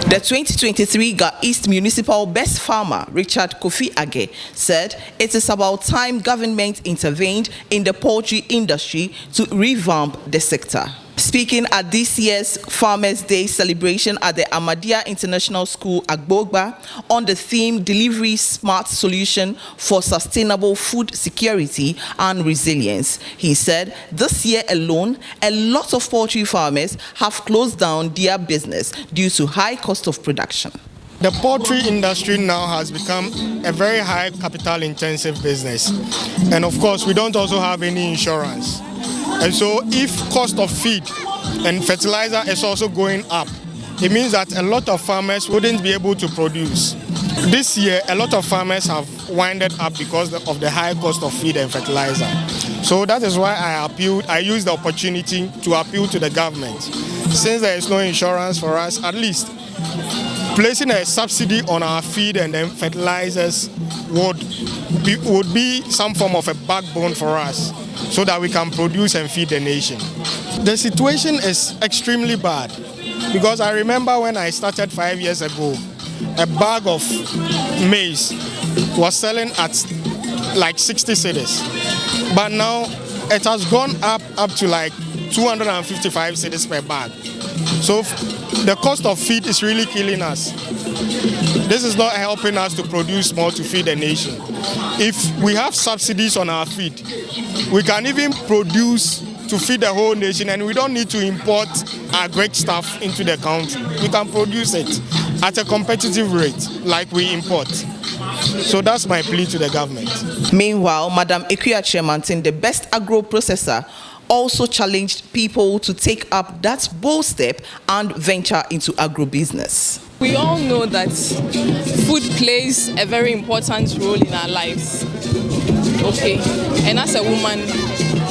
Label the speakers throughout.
Speaker 1: The 2023 Ga East Municipal Best Farmer, Richard Kofi Age, said it is about time government intervened in the poultry industry to revamp the sector. Speaking at this year's Farmers' Day celebration at the Ahmadiyya International School, Agbogba, on the theme Delivery Smart Solution for Sustainable Food Security and Resilience, he said this year alone, a lot of poultry farmers have closed down their business due to high cost of production.
Speaker 2: The poultry industry now has become a very high capital intensive business. And of course, we don't also have any insurance. And so if cost of feed and fertilizer is also going up, it means that a lot of farmers wouldn't be able to produce. This year, a lot of farmers have winded up because of the high cost of feed and fertilizer. So that is why I used the opportunity to appeal to the government. Since there is no insurance for us, at least placing a subsidy on our feed and then fertilizers would be some form of a backbone for us so that we can produce and feed the nation. The situation is extremely bad because I remember when I started 5 years ago, a bag of maize was selling at like 60 cedis. But now it has gone up to like 255 cedis per bag. So the cost of feed is really killing us. This is not helping us to produce more to feed the nation. If we have subsidies on our feed, we can even produce to feed the whole nation, and we don't need to import our great stuff into the country. We can produce it at a competitive rate like we import. So that's my plea to the government.
Speaker 1: Meanwhile, Madam Ekuya Chemantin, the best agro-processor, also challenged people to take up that bold step and venture into agro-business.
Speaker 3: We all know that food plays a very important role in our lives. Okay, and as a woman,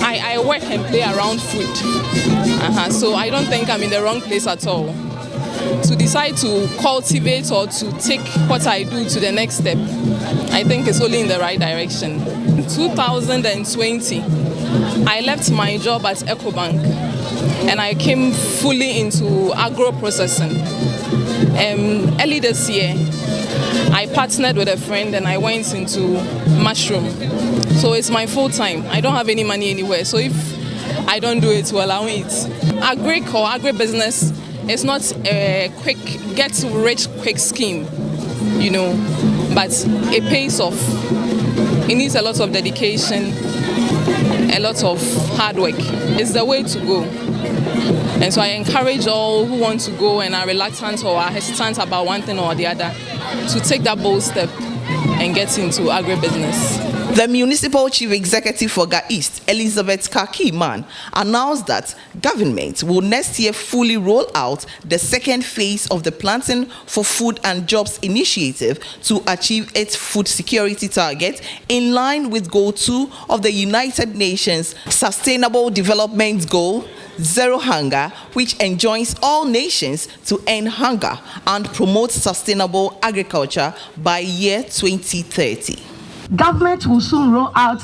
Speaker 3: I work and play around food. So I don't think I'm in the wrong place at all. To decide to cultivate or to take what I do to the next step, I think it's only in the right direction. In 2020, I left my job at EcoBank and I came fully into agro-processing. Early this year, I partnered with a friend and I went into mushroom. So it's my full time. I don't have any money anywhere. So if I don't do it, well, I won't eat. Agri-business is not a quick get-rich-quick scheme, but it pays off. It needs a lot of dedication, a lot of hard work. It's the way to go. And so I encourage all who want to go and are reluctant or are hesitant about one thing or the other to take that bold step and get into agribusiness.
Speaker 1: The Municipal Chief Executive for Ga East, Elizabeth Kakiman, announced that government will next year fully roll out the second phase of the Planting for Food and Jobs initiative to achieve its food security target in line with Goal 2 of the United Nations Sustainable Development Goal, Zero Hunger, which enjoins all nations to end hunger and promote sustainable agriculture by year 2030.
Speaker 4: Government will soon roll out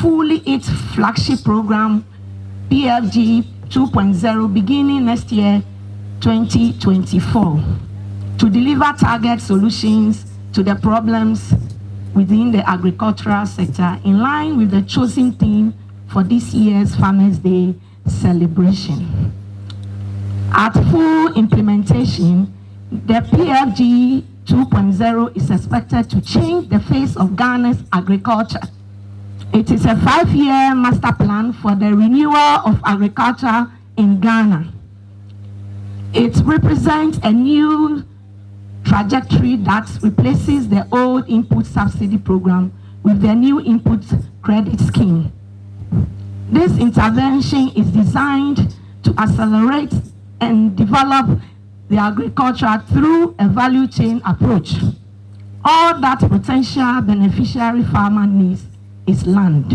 Speaker 4: fully its flagship program, PFG 2.0, beginning next year, 2024, to deliver target solutions to the problems within the agricultural sector in line with the chosen theme for this year's Farmers' Day celebration. At full implementation, the PFG 2.0 is expected to change the face of Ghana's agriculture. It is a 5-year master plan for the renewal of agriculture in Ghana. It represents a new trajectory that replaces the old input subsidy program with the new input credit scheme. This intervention is designed to accelerate and develop the agriculture through a value chain approach. All that potential beneficiary farmer needs is land.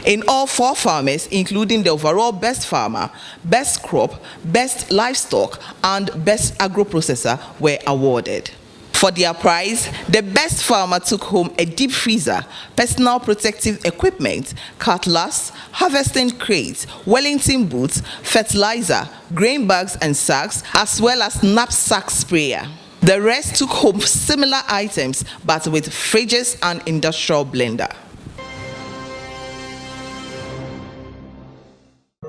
Speaker 1: In all 4 farmers, including the overall best farmer, best crop, best livestock, and best agro-processor, were awarded. For their prize, the best farmer took home a deep freezer, personal protective equipment, cutlass, harvesting crates, Wellington boots, fertilizer, grain bags and sacks, as well as knapsack sprayer. The rest took home similar items but with fridges and industrial blender.